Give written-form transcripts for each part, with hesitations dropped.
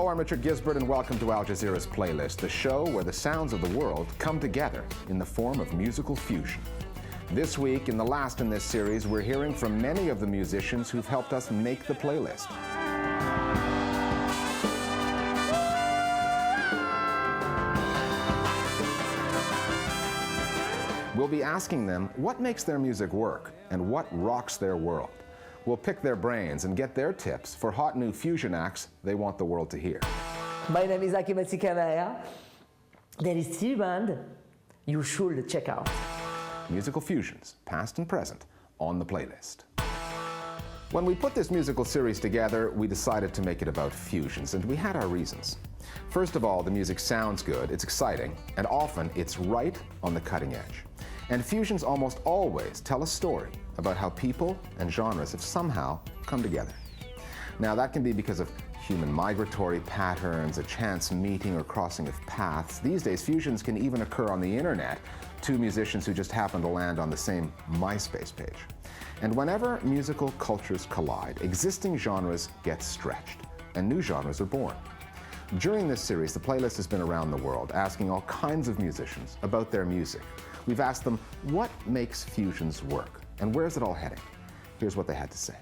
Hello, I'm Richard Gisbert, and welcome to Al Jazeera's Playlist, the show where the sounds of the world come together in the form of musical fusion. This week, in the last in this series, we're hearing from many of the musicians who've helped us make the playlist. We'll be asking them what makes their music work and what rocks their world. We'll pick their brains and get their tips for hot new fusion acts they want the world to hear. My name is Akimati Kamaya. There is three band you should check out. Musical fusions, past and present, on the playlist. When we put this musical series together, we decided to make it about fusions, and we had our reasons. First of all, the music sounds good, it's exciting, and often it's right on the cutting edge. And fusions almost always tell a story about how people and genres have somehow come together. Now, that can be because of human migratory patterns, a chance meeting or crossing of paths. These days, fusions can even occur on the internet, two musicians who just happen to land on the same MySpace page. And whenever musical cultures collide, existing genres get stretched, and new genres are born. During this series, the playlist has been around the world, asking all kinds of musicians about their music. We've asked them what makes fusions work, and where's it all heading? Here's what they had to say.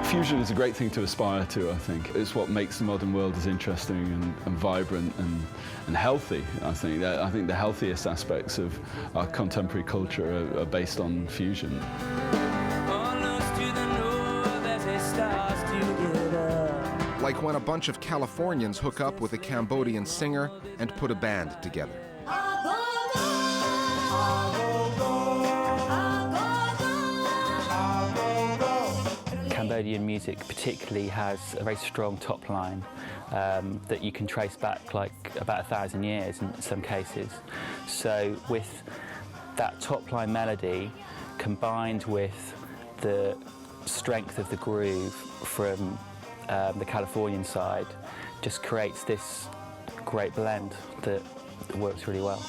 Fusion is a great thing to aspire to, I think. It's what makes the modern world as interesting and vibrant and healthy, I think. I think the healthiest aspects of our contemporary culture are based on fusion. Like when a bunch of Californians hook up with a Cambodian singer and put a band together. Cambodian music particularly has a very strong top line that you can trace back like about 1,000 years in some cases. So with that top line melody combined with the strength of the groove from the Californian side, just creates this great blend that works really well.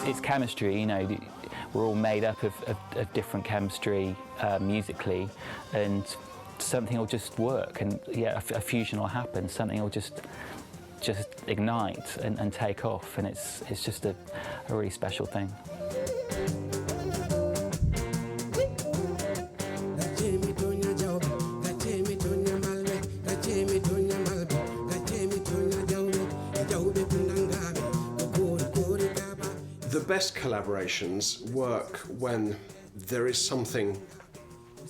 It's chemistry, you know, we're all made up of different chemistry musically, and something will just work, and yeah, a fusion will happen, something will just ignite and take off, and it's just a really special thing. The best collaborations work when there is something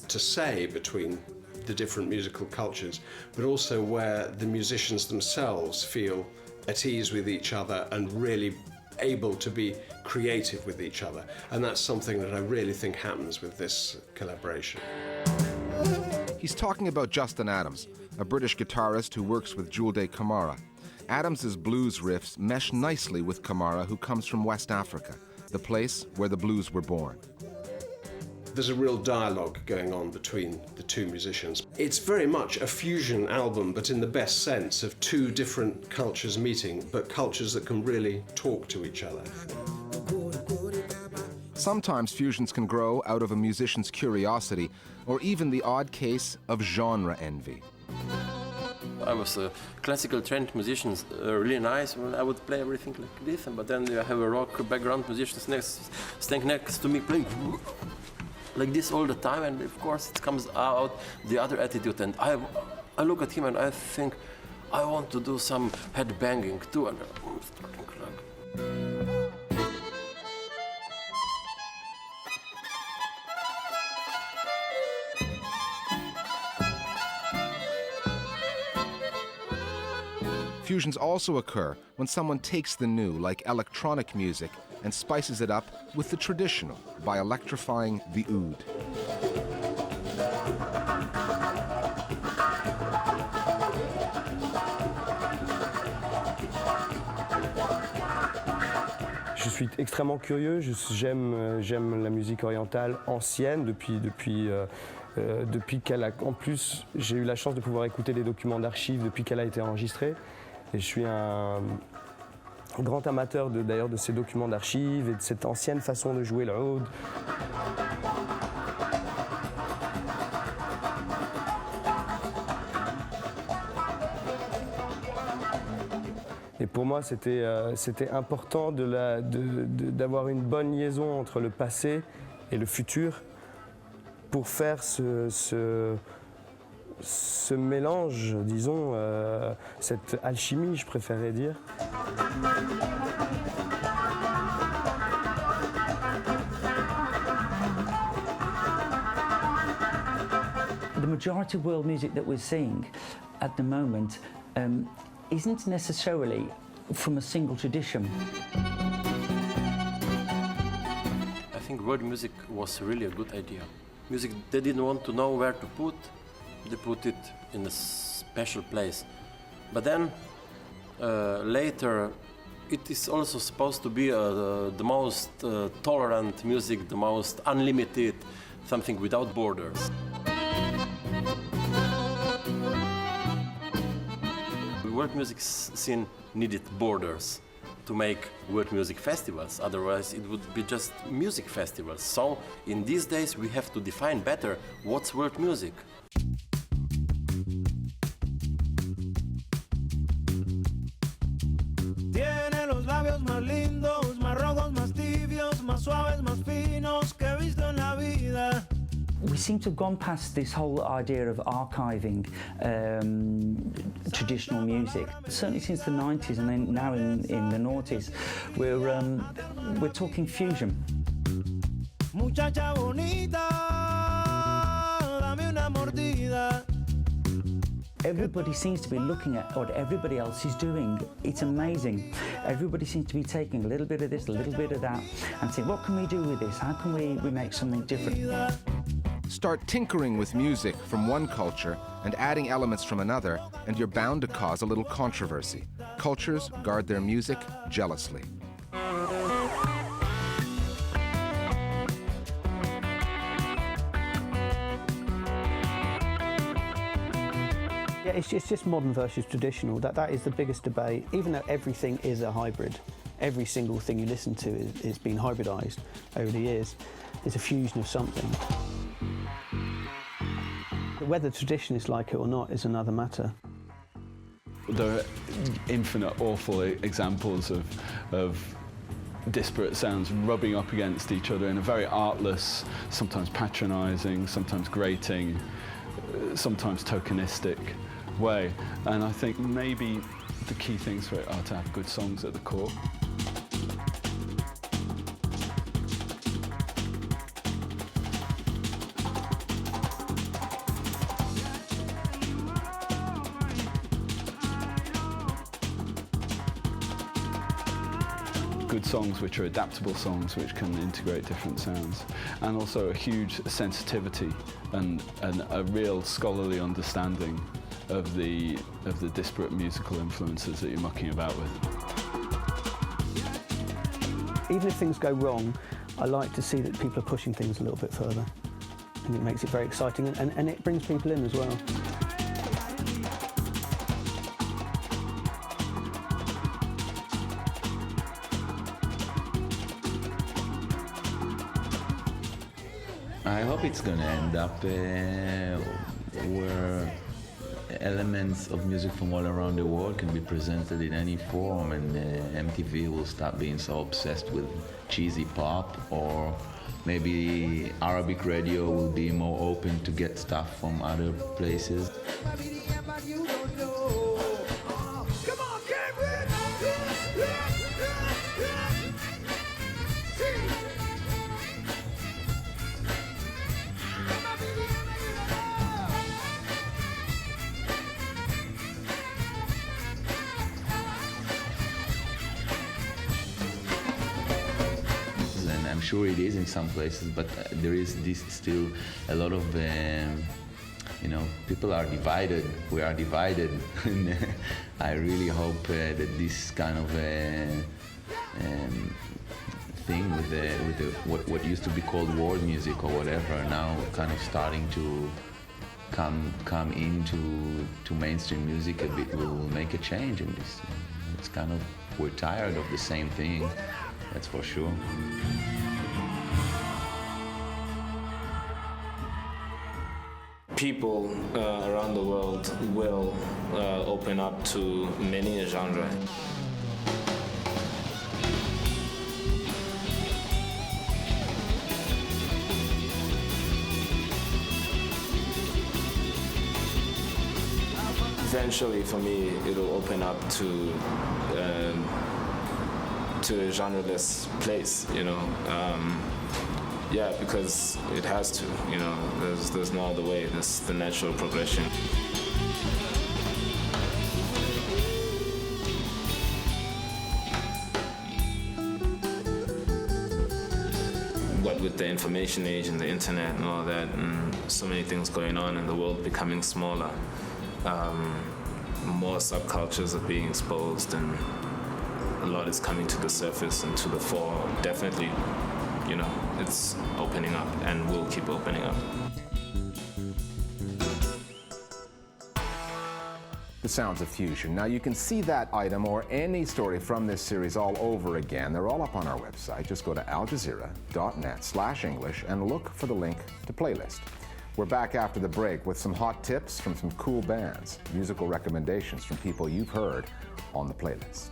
to say between the different musical cultures, but also where the musicians themselves feel at ease with each other and really able to be creative with each other. And that's something that I really think happens with this collaboration. He's talking about Justin Adams, a British guitarist who works with Julde Kamara. Adams's blues riffs mesh nicely with Kamara, who comes from West Africa, the place where the blues were born. There's a real dialogue going on between the two musicians. It's very much a fusion album, but in the best sense of two different cultures meeting, but cultures that can really talk to each other. Sometimes fusions can grow out of a musician's curiosity, or even the odd case of genre envy. I was a classical trained musician, really nice. Well, I would play everything like this, but then you have a rock background musician standing next to me playing like this all the time, and of course it comes out the other attitude, and I look at him and I think I want to do some head banging too, and I'm starting like. Fusions also occur when someone takes the new, like electronic music, and spices it up with the traditional by electrifying the oud. Je suis extrêmement curieux, j'aime la musique orientale ancienne depuis qu'elle a... En plus, j'ai eu la chance de pouvoir écouter des documents d'archives depuis qu'elle a été enregistrée. Et je suis un grand amateur d'ailleurs de ces documents d'archives et de cette ancienne façon de jouer le oud. Et pour moi, c'était important d'avoir une bonne liaison entre le passé et le futur pour faire ce mélange, disons, cette alchimie, je préférerais dire. The majority of world music that we're seeing at the moment isn't necessarily from a single tradition. I think world music was really a good idea. Music they didn't want to know where to put, they put it in a special place. But then later it is also supposed to be the most tolerant music, the most unlimited, something without borders. The world music scene needed borders to make world music festivals, otherwise it would be just music festivals. So in these days we have to define better what's world music. Tiene los labios más lindos, más rojos, más tibios, más suaves, más finos que he visto en la vida. We seem to have gone past this whole idea of archiving traditional music. Certainly since the 90s and then now in the noughties, we're talking fusion. Muchacha bonita, dame una mordida. Everybody seems to be looking at what everybody else is doing. It's amazing. Everybody seems to be taking a little bit of this, a little bit of that, and saying, what can we do with this? How can we make something different? Start tinkering with music from one culture and adding elements from another, and you're bound to cause a little controversy. Cultures guard their music jealously. Yeah, it's just modern versus traditional. That is the biggest debate. Even though everything is a hybrid, every single thing you listen to is been hybridized over the years. It's a fusion of something. Whether traditionists like it or not is another matter. There are infinite awful examples of disparate sounds rubbing up against each other in a very artless, sometimes patronising, sometimes grating, sometimes tokenistic way. And I think maybe the key things for it are to have good songs at the core. Good songs which are adaptable songs which can integrate different sounds, and also a huge sensitivity and a real scholarly understanding of the disparate musical influences that you're mucking about with. Even if things go wrong, I like to see that people are pushing things a little bit further. And it makes it very exciting, and it brings people in as well. I hope it's going to end up where elements of music from all around the world can be presented in any form, and MTV will stop being so obsessed with cheesy pop, or maybe Arabic radio will be more open to get stuff from other places. I'm sure it is in some places, but there is still a lot of, people are divided. We are divided. And I really hope that this kind of thing with what used to be called world music or whatever, now kind of starting to come into mainstream music a bit, will make a change. And it's kind of, we're tired of the same thing, that's for sure. People around the world will open up to many genres. Eventually, for me, it'll open up to a genreless place, you know. Yeah, because it has to, you know. There's no other way. That's the natural progression. What with the information age and the internet and all that, and so many things going on, and the world becoming smaller, more subcultures are being exposed, and a lot is coming to the surface and to the fore. Definitely, you know, it's opening up and will keep opening up. The Sounds of Fusion. Now you can see that item or any story from this series all over again. They're all up on our website. Just go to aljazeera.net/English and look for the link to playlist. We're back after the break with some hot tips from some cool bands, musical recommendations from people you've heard on the playlist.